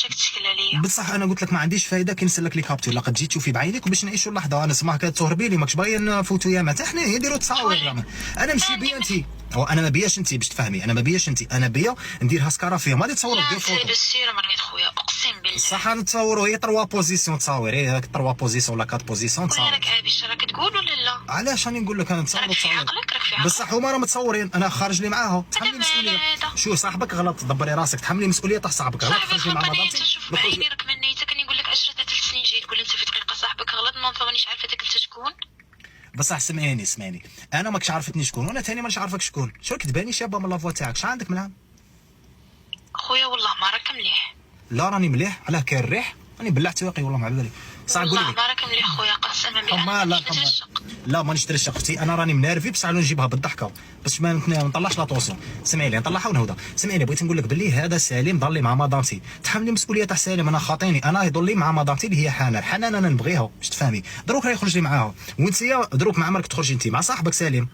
راك تشكل عليا. بصح انا قلت لك ما عنديش فايده كي نسلك لي كابتور، لقد جيت تشوفي بعينك وباش نعيشوا اللحظه. انا سمعك تهربي لي، ماكش باغي نفوتوا ياما حتى حنايا نديروا تصاور. انا ماشي بيا انت، انا ما بياش انت باش تفهمي، انا ما بياش انت، انا بيا ندير هاسكاره فيهم، غادي تصوروا دير فوتو. لا السيره مريض خويا اقسم بالله. صح نتصوروا هي 3 بوزيسيون تصاور، هي 3 بوزيسيون ولا 4 بوزيسيون تصاور. راك عابش راك تقول ولا لا؟ علاش راني نقول لك انا نتصور راك في تصاور عقلك، راك في عقلك. بصح هما راه متصورين، انا خارج لي معاهم. تحملي مسؤوليه. شو صاحبك غلط، دبري راسك، تحملي مسؤوليه تاع صاحبك غلط. صاحبي خرج لي مع خلطني مدامتي تشوف بعيني راك منيتك. راني نقول لك 10 3 سنين جاي تقول لي انت في دقيقه صاحبك غلط، ما مانيش عارفه داك انت شكون. بصح سمعيني انا ماكش عارفتني شكون وانا ثاني مانيش عارفك شكون. شو كتباني شابه من لافوا تاعك، شحال عندك منها؟ خويا والله ما راك مليح. لا راني مليح، علاه كاين الريح راني بلعت واقي والله مع بالي. صح نقول والله لك ما راك مليح خويا قسما بالله. لا لا مانيش ترشق اختي، انا راني منرفي بصح نجيبها بالضحكه باش ما نطلعش لا طوسيون. سمعيني نطلعها ونهضر. سمعيني بغيت نقول لك باللي هذا سالم ضل لي مع مدامتي، تحملي مسؤوليه تاع سالم. انا خاطيني، انا يضل لي مع مدامتي اللي هي حنان انا نبغيها باش تفهمي. دروك راه يخرج لي معاها، وانت دروك ما عمرك تخرجي انت مع صاحبك سالم.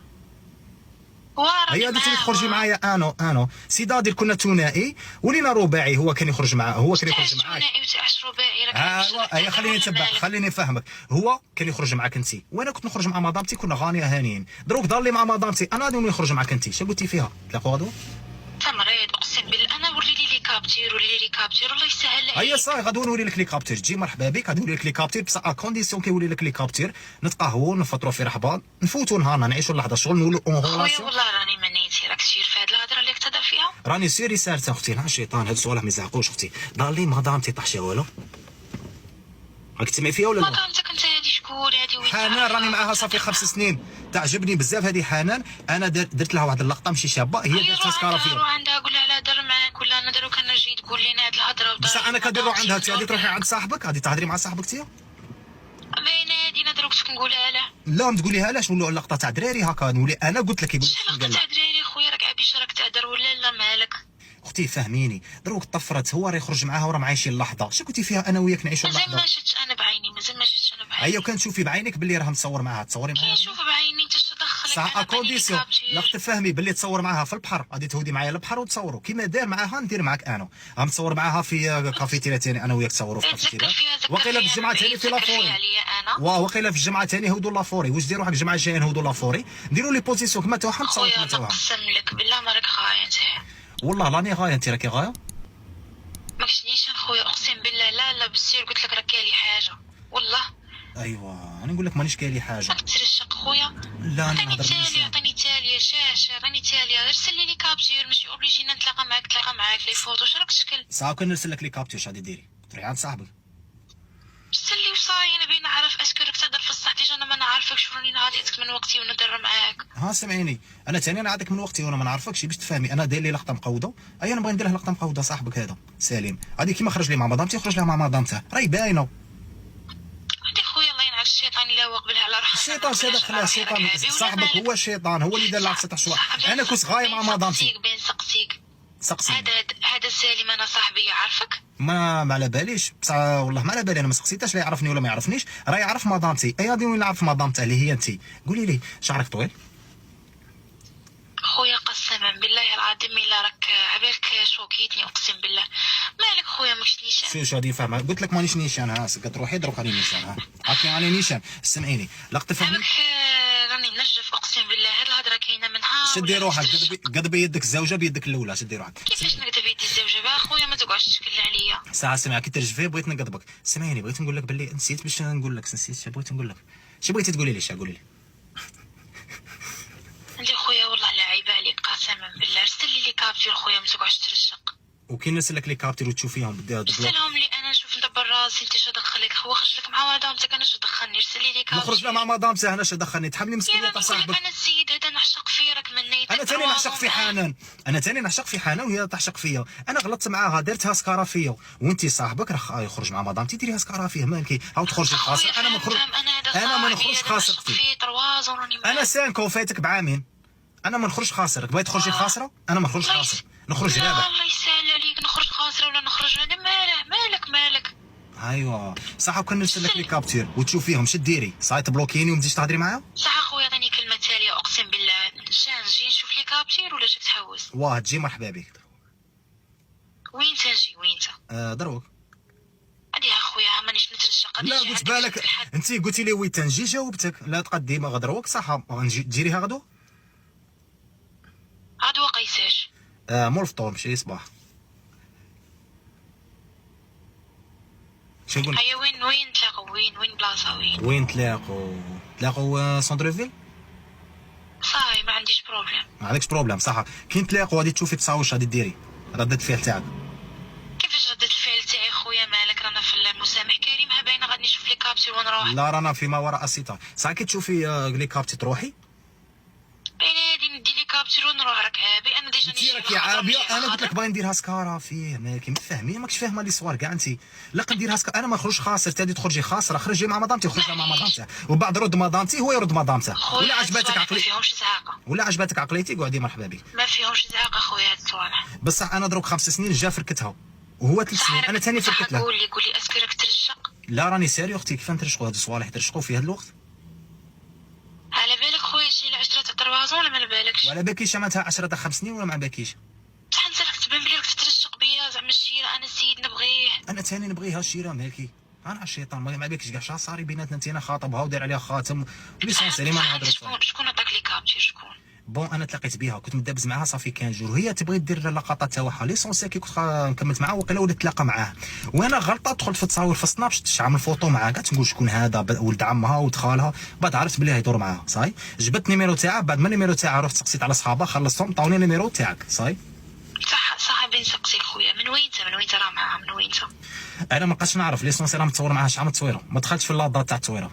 هي هذه اللي تخرجي معايا انا سي دادير كنا ثنائي ولينا رباعي. هو كان يخرج معاه، هو كان يخرج معاك. ثنائي وتعش رباعي راك ايوا خليني نتبع، خليني نفهمك. هو كان يخرج معاك انت وانا كنت نخرج مع مدامتي، كنا غانيه هانيين. دروك ضل لي مع مدامتي، انا غادي نخرج معاك انت. شنو قلتي فيها؟ تلاقوا هادو تمريض اقسم بالله. انا وري لي كابتير الله يسهل عليك. هيا صاي غادي نوري لك لي كابتير، تجي مرحبا بك. غادي نوري لك لي كابتير بصح ا كونديسيون كيوري لك لي كابتير نتقهووا نفطروا في رحبه نفوتوا نهارنا نعيشوا اللحظه شغل نولوا اون خويا ريلاسيون. والله راني منيتي راك تسير في هاد الهضره اللي تهضر فيها. راني سيري سارته اختي، لا الشيطان هاد السؤال ما يزعقوش اختي. ضالي مدامتي طاحشي والو، راك تسمعي فيها ولا لا؟ مدامتك انت هادي شكون هادي؟ وين حنان راني معاها صافي 5 سنين، تعجبني بزاف هذه حنان. انا درت لها واحد اللقطه ماشي شابه، هي درت تذكره فيها. روح عندها قول لها على هضر معاك ولا انا دروك انا جيت تقول لنا هاد الهضره. بصح انا كنديرو عندها انت، غادي تروحي عند صاحبك، غادي تهضري مع صاحبك انت. باينه هادي انا دروك نقولها له. لا ما تقوليها لاش، نولوا اللقطه تاع دراري هكا نولي انا قلت لك يقول شحال لقطه تاع دراري خويا راك عابيش راك تهضر ولا لا مالك؟ اختي فهميني، دروك طفرت هو راه يخرج معاها وراه عايشين اللحظه. شنو قلتي فيها انا وياك نعيشوا اللحظه؟ مازال ما شفتش انا بعيني، مازال ما شفتش انا بعيني. ايوا كنشوفي بعينك باللي راه متصور معاها، تصوري معاها. كنشوف بعيني انت تدخلك. صح كونديسيون لا تفهمي باللي تصور معاها في البحر، غادي تهودي معايا للبحر وتصوروا كيما دار معاها ندير معاك انا. غنتصور معاها في كافيتيريا ثاني انا وياك تصوروا في كافيتيريا. وقيله في الجمعه ثاني في لافوري. وقيله في الجمعه ثاني هودوا لافوري. واش ديروا واحد الجمعه الجايه نهودوا لافوري نديروا لي بوزيسيون كما توهم تصور كما توهم. اقسم لك بالله ما راك غايه انت. والله راني غايه، انت راكي غايه. ماكش نيشان خويا اقسم بالله. لا بالسير قلت لك راك كاين لي حاجه والله. ايوا انا نقول لك مانيش كاين لي حاجه. راك ترشق خويا. لا عطيني تالي عطيني تالي شاشه راني تاليه. ارسل لي كابتير ماشي اوبليجي نتلاقى معاك لي فوتو. واش راك تشكل؟ صافي كنرسل لك لي كابتير. اش غادي ديري؟ تروحي عند صاحبك. ارسل لي وصاي. انا بغيت نعرف اسكو راك تهضر في الصح ديجا. انا ما نعرفكش راني نعطيتك من وقتي وندر معاك. ها سمعيني انا ثاني نعطيك من وقتي وانا ما نعرفكش باش تفهمي. انا داير لي لقطه مقوده، انا نبغي ندير له لقطه مقوده. صاحبك هذا سليم غادي كيما خرج لي مع مدامتي يخرج لها مع مدامته، راهي باينه. هادي خويا الله ينعس الشيطان الا هو قبلها على روحها. الشيطان هذا خلاه الشيطان. صاحبك هو الشيطان، هو اللي دار لها 16 واحد. انا كنت غايب مع مدامتي. سقسي هذا سالم انا صاحبي يعرفك. ما على باليش بصح والله ما على بالي. انا ما سقسيتاش لا يعرفني ولا ما يعرفنيش، راه يعرف مدامتي. اي غادي وين نعرف مدامته اللي هي انت. قولي لي شعرك طويل؟ خويا قسما بالله العظيم الا راك عبالك شوكيتني اقسم بالله. مالك خويا ماكش نيشان؟ شو غادي نفهمها؟ قلت لك مانيش نيشان. ها كتروحي دروك راني نيشان. ها هاكي راني نيشان. سمعيني لا تفهمي راني نرجف اقسم بالله. هاد الهضره كاينه منها. شدي روحك، قد يدك الزوجه بيدك الاولى. شدي روحك. كيفاش نقدر يدي الزوجه بها خويا؟ ما تقعدش تشكل عليا. ساعه سمع كي ترجفي بغيت نقدبك. سمعيني بغيت نقول لك باللي نسيت باش نقول لك. نسيت بغيت نقول لك. شو بغيتي تقولي لي؟ قولي لي. انت خويا والله لا عيب عليك قسما بالله. ارسل لي كابتير خويا ما تقعدش ترشق. وكي نرسل لك لي كابتير وتشوفيهم ارسلهم لي انا نشوف ندبر راسي. انت شو دخلك؟ هو خرج لك مع مدامتك انا شو دخلني؟ ارسل لي كابتير. نخرج له مع مدامته انا شو دخلني؟ تحملي مسؤوليه تاع صاحبك. انا السيد هذا نعشق فيه راك منيت. انا ثاني نعشق في حنان، انا ثاني نعشق في حنان وهي تعشق فيا. انا غلطت معاها درتها سكاره فيا، وانت صاحبك راه يخرج مع مدامتي ديريها سكاره فيه. مالكي هاو تخرجي خاسر. انا ما نخرج. انا ما نخرجش خاسر. انا 5 فايتك بعامين. انا ما نخرجش خاسر. بغيت تخرجي خاسره انا ما نخرجش خاسر. نخرج رابح. الله يسهل عليك. نخرج خاسره ولا نخرج هذا مالك. ايوا صح. وكان نرسل لك لي كابتير وتشوفيهم شد ديري صاي تبلوكيني وما تجيش تهضري معايا. صح اخويا عطيني كلمه تاليه اقسم بالله. نجي نشوف لي كابتير ولا جاك تحوس؟ واه تجي مرحبا بك. وين تنجي وين انت؟ دروك رانيش نترشق. لا قلت بالك انت قلتي لي وي تنجي جاوبتك. لا تقديمه غدروك صح غنجي ديريها غدو. غدوة قيساش مول الفطور ماشي صباح. شنو نقول هيا وين نتلاقوا وين بلاصة وين تلاقوا سونتر فيل. صاي ما عنديش بروبليم. ما عندكش بروبليم صح. كي نتلاقوا غادي تشوفي تصاوش غادي ديري ردة الفعل تاعك. كيفاش ردة الفعل تاعي خويا مالك رانا في المسامح كريم ها باينه غادي نشوف لي كابتي ونروح. لا رانا فيما وراء الستار. صح كي تشوفي لي كابتي تروحي باينه غادي ندي لي كابتي ونروح راك عابي انا ديجا انت راكي عابيه. انا قلت لك باغي نديرها سكاره فيه مالك متفاهمين ماكش فاهمه لي صوار كاع انت. لا نديرها سكاره انا ما نخرجش خاسر تادي تخرجي خاسره. خرجي مع مدامتي خرج مع مدامته وبعد رد مدامتي هو يرد مدامته. ولا عجباتك ما فيهمش زعاقه. ولا عجباتك عقليتي قعدي مرحبا بك. ما فيهمش زعاقه خويا هاد الصوالح. بصح انا دروك 5 سنين جا فركتها وهو 3 سنين انا ثاني فركت له. قول لي اسكو راك ترشق. لا راني ساري اختي. كيف نترشقوا هاد الصوالح ترشقوا في هاد الوقت. على بالك خويا شي 10 تاع طروازون ولا ما على بالكش. ولا باكيش معناتها 10 تاع 5 سنين ولا ما باكيش. بصح انت راك تبان بلي راك تترشق بيا زعما الشيره انا السيد نبغيه. انا ثاني نبغيها الشيره مالكي. انا الشيطان ما باكيش كاع شا صاري بيناتنا. انت انا خاطبها وداير عليها خاتم ليسونسيري ما نهضرش. شكون عطاك لي كابتي شكون. بون انا تلاقيت بها كنت مدابز معاها صافي 15 جور وهي تبغي دير اللقطات تاعها ليسونسيال. كي كنت كملت معاها وقيله ولات تلاقى معاه وانا غلطه دخلت في التصاور في سناب شفت عامل فوطو معاه كاع تنقول شكون هذا ولد عمها ولد خالها. بعد عرفت بلي يدور معاها صاي. جبت النيميرو تاعها. بعد ما النيميرو تاعها رحت سقسيت على صحابها خلصتهم عطاوني النيميرو تاعك صاي. صح بين سقسيك خويا من وين راه معاها من وين انا ما بقاش نعرف ليسونسيال راه متصور معاها شحال من تصويره. ما دخلتش في اللادره تاع التصويره.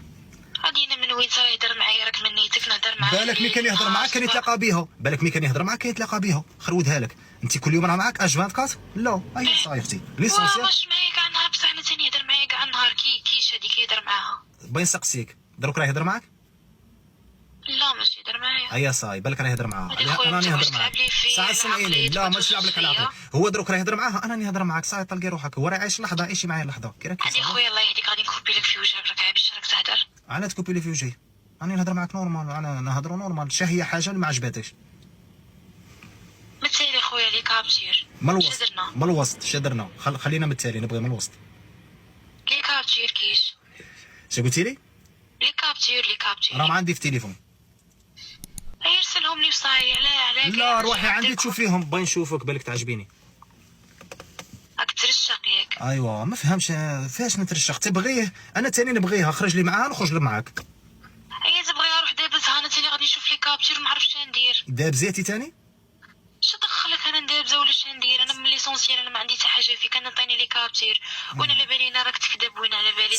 غادينا من وين راه يهضر معايا راك من نيتك نهضر معاك. بالك ملي كان يهضر معاك كان يتلاقى بها. بالك ملي كان يهضر معاك كان يتلاقى بها. خرودها لك انت كل يوم راه معاك اش 24. لا اي صاي اختي ليسونسيال. واش معايا كاع النهار بصح انا ثاني يهضر معايا كاع النهار كيش هذيك يهضر معاها. بغي نسقسيك دروك راه يهضر معاك. لا ماشي يهضر معايا. ايا صاي بالك راه يهضر معاها. هادي خويا انا راني نهضر تلعب معاك لي في ساعه سمعيني. لا ماشي نلعب لك على عقلي. هو دروك راه يهضر معاها انا نهضر معاك صاي. طلقي روحك هو راه عايش لحظه عيشي معايا لحظه كي راك. هادي خويا الله يهديك غادي نكوبي لك في وجهك راك عابي راك تهضر. انا تكوبي لي في وجهي. راني نهضر معاك نورمال. انا نهضروا نورمال. شا هي حاجه اللي ما عجباتكش. مثالي خويا لي كابتير ما الوسط شدرنا ما الوسط شدرنا. خلينا مثالي نبغي من الوسط. لي كابتير كيش شا قلتي لي. لي كابتير راه ما عندي في التليفون. يرسلهم لي وصاي على لا روحي عندي تشوفيهم. باغي نشوفك بالك تعجبيني. راك ترشق ياك. ايوا ما فهمش فاش نترشق. تبغيه انا ثاني نبغيها. خرج لي معاها نخرج معاك. هي تبغي نروح دابزها انا ثاني غادي نشوف لي كابتير ما عرفتش ندير. دابزيتي ثاني. شو دخلك انا ندابزه ولا اش ندير. انا من ليسونسيال انا ما عندي حتى حاجه فيك. انا عطيني لي كابتير وانا على بالي انا راك تكذب وين على بالي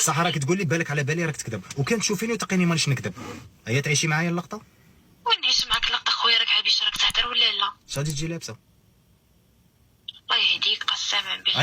صح راك تقول لي بالك على بالي راك تكذب وكان تشوفيني وتقيني مانيش نكذب. هيا تعيشي معايا اللقطه. وين نعيش معاك لقطه خويا راك عابي راك تهدر ولا لا. شادي تجي لابسه. الله يهديك قسما بالله.